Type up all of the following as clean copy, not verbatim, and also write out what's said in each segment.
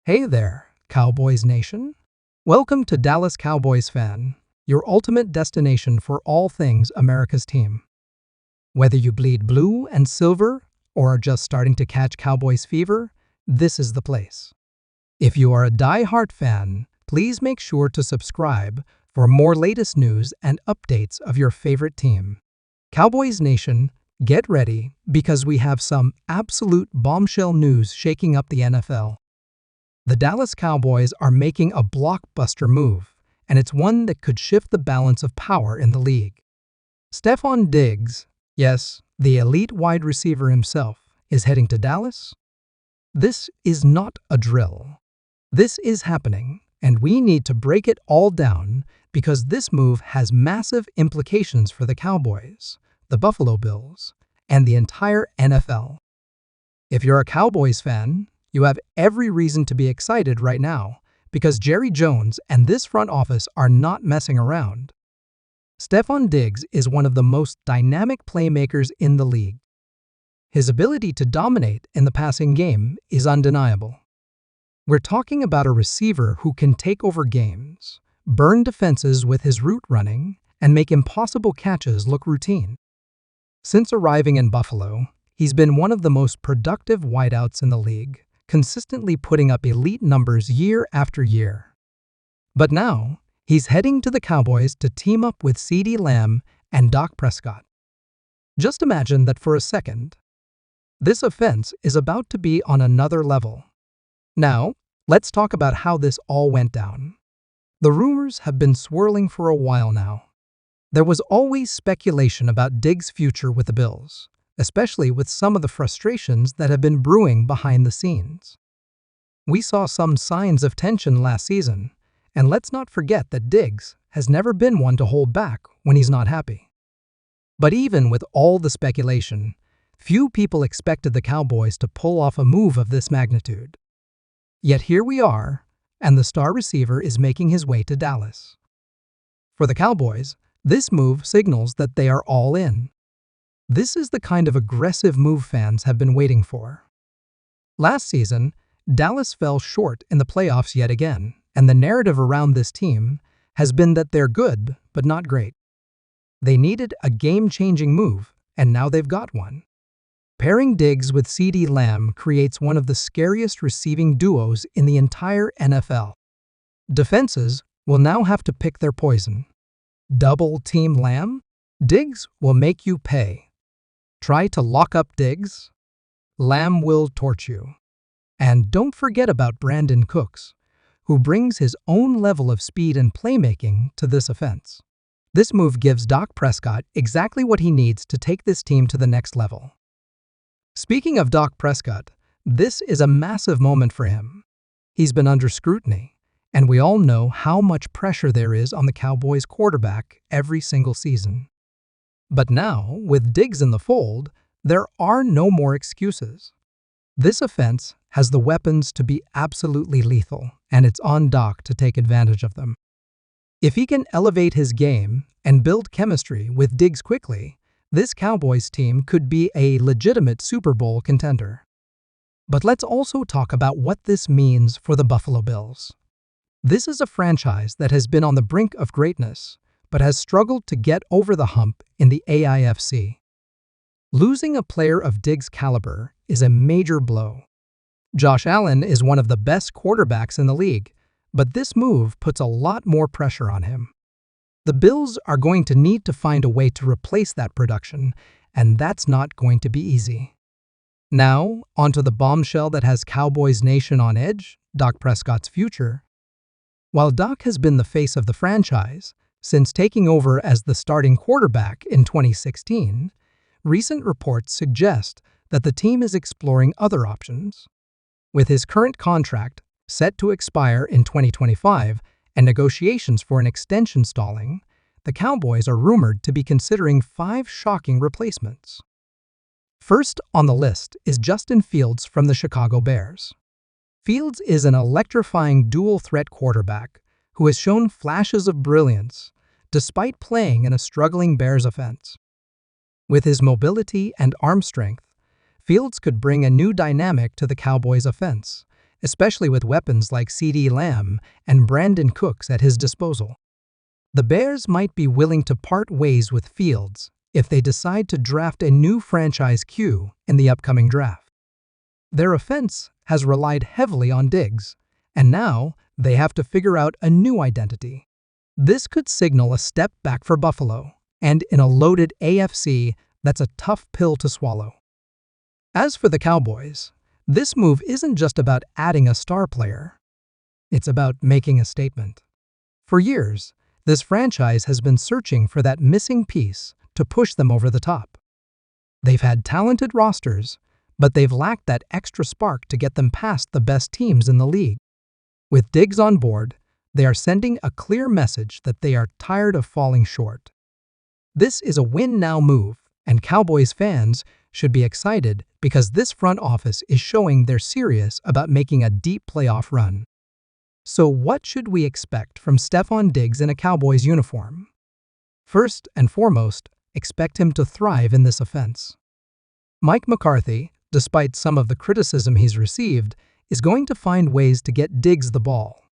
Hey there, Cowboys Nation. Welcome to Dallas Cowboys Fan, your ultimate destination for all things America's team. Whether you bleed blue and silver or are just starting to catch Cowboys fever, this is the place. If you are a die-hard fan, please make sure to subscribe for more latest news and updates of your favorite team. Cowboys Nation, get ready because we have some absolute bombshell news shaking up the NFL. The Dallas Cowboys are making a blockbuster move, and it's one that could shift the balance of power in the league. Stefon Diggs, yes, the elite wide receiver himself, is heading to Dallas? This is not a drill. This is happening, and we need to break it all down because this move has massive implications for the Cowboys, the Buffalo Bills, and the entire NFL. If you're a Cowboys fan, you have every reason to be excited right now because Jerry Jones and this front office are not messing around. Stefon Diggs is one of the most dynamic playmakers in the league. His ability to dominate in the passing game is undeniable. We're talking about a receiver who can take over games, burn defenses with his route running, and make impossible catches look routine. Since arriving in Buffalo, he's been one of the most productive wideouts in the league, consistently putting up elite numbers year after year. But now, he's heading to the Cowboys to team up with CeeDee Lamb and Dak Prescott. Just imagine that for a second. This offense is about to be on another level. Now, let's talk about how this all went down. The rumors have been swirling for a while now. There was always speculation about Diggs' future with the Bills, especially with some of the frustrations that have been brewing behind the scenes. We saw some signs of tension last season, and let's not forget that Diggs has never been one to hold back when he's not happy. But even with all the speculation, few people expected the Cowboys to pull off a move of this magnitude. Yet here we are, and the star receiver is making his way to Dallas. For the Cowboys, this move signals that they are all in. This is the kind of aggressive move fans have been waiting for. Last season, Dallas fell short in the playoffs yet again, and the narrative around this team has been that they're good, but not great. They needed a game-changing move, and now they've got one. Pairing Diggs with CeeDee Lamb creates one of the scariest receiving duos in the entire NFL. Defenses will now have to pick their poison. Double-team Lamb? Diggs will make you pay. Try to lock up Diggs? Lamb will torch you. And don't forget about Brandin Cooks, who brings his own level of speed and playmaking to this offense. This move gives Dak Prescott exactly what he needs to take this team to the next level. Speaking of Dak Prescott, this is a massive moment for him. He's been under scrutiny, and we all know how much pressure there is on the Cowboys quarterback every single season. But now, with Diggs in the fold, there are no more excuses. This offense has the weapons to be absolutely lethal, and it's on Dak to take advantage of them. If he can elevate his game and build chemistry with Diggs quickly, this Cowboys team could be a legitimate Super Bowl contender. But let's also talk about what this means for the Buffalo Bills. This is a franchise that has been on the brink of greatness, but has struggled to get over the hump in the AFC. Losing a player of Diggs' caliber is a major blow. Josh Allen is one of the best quarterbacks in the league, but this move puts a lot more pressure on him. The Bills are going to need to find a way to replace that production, and that's not going to be easy. Now, onto the bombshell that has Cowboys Nation on edge, Dak Prescott's future. While Dak has been the face of the franchise since taking over as the starting quarterback in 2016, recent reports suggest that the team is exploring other options. With his current contract set to expire in 2025 and negotiations for an extension stalling, the Cowboys are rumored to be considering 5 shocking replacements. First on the list is Justin Fields from the Chicago Bears. Fields is an electrifying dual-threat quarterback who has shown flashes of brilliance despite playing in a struggling Bears offense. With his mobility and arm strength, Fields could bring a new dynamic to the Cowboys' offense, especially with weapons like CeeDee Lamb and Brandin Cooks at his disposal. The Bears might be willing to part ways with Fields if they decide to draft a new franchise Q in the upcoming draft. Their offense has relied heavily on Diggs, and now they have to figure out a new identity. This could signal a step back for Buffalo, and in a loaded AFC, that's a tough pill to swallow. As for the Cowboys, this move isn't just about adding a star player. It's about making a statement. For years, this franchise has been searching for that missing piece to push them over the top. They've had talented rosters, but they've lacked that extra spark to get them past the best teams in the league. With Diggs on board, they are sending a clear message that they are tired of falling short. This is a win-now move, and Cowboys fans should be excited because this front office is showing they're serious about making a deep playoff run. So what should we expect from Stefon Diggs in a Cowboys uniform? First and foremost, expect him to thrive in this offense. Mike McCarthy, despite some of the criticism he's received, is going to find ways to get Diggs the ball.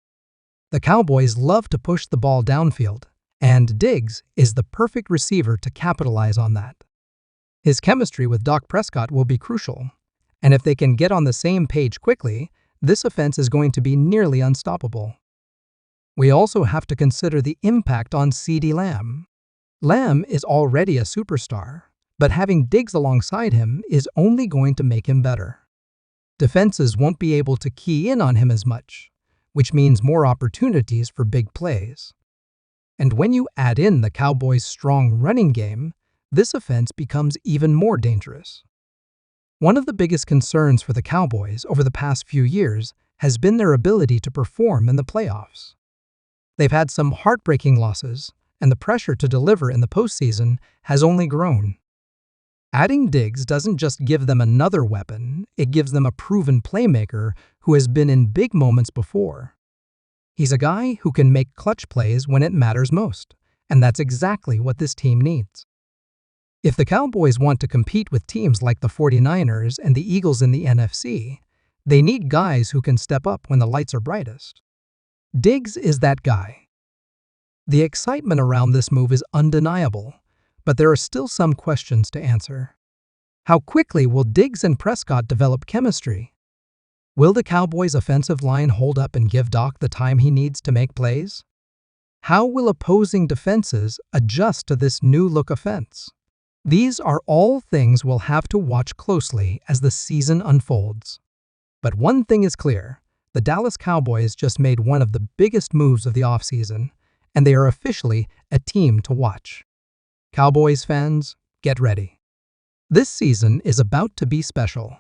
The Cowboys love to push the ball downfield, and Diggs is the perfect receiver to capitalize on that. His chemistry with Dak Prescott will be crucial, and if they can get on the same page quickly, this offense is going to be nearly unstoppable. We also have to consider the impact on CeeDee Lamb. Lamb is already a superstar, but having Diggs alongside him is only going to make him better. Defenses won't be able to key in on him as much, which means more opportunities for big plays. And when you add in the Cowboys' strong running game, this offense becomes even more dangerous. One of the biggest concerns for the Cowboys over the past few years has been their ability to perform in the playoffs. They've had some heartbreaking losses, and the pressure to deliver in the postseason has only grown. Adding Diggs doesn't just give them another weapon, it gives them a proven playmaker who has been in big moments before. He's a guy who can make clutch plays when it matters most, and that's exactly what this team needs. If the Cowboys want to compete with teams like the 49ers and the Eagles in the NFC, they need guys who can step up when the lights are brightest. Diggs is that guy. The excitement around this move is undeniable, but there are still some questions to answer. How quickly will Diggs and Prescott develop chemistry? Will the Cowboys' offensive line hold up and give Dak the time he needs to make plays? How will opposing defenses adjust to this new-look offense? These are all things we'll have to watch closely as the season unfolds. But one thing is clear, the Dallas Cowboys just made one of the biggest moves of the offseason, and they are officially a team to watch. Cowboys fans, get ready. This season is about to be special.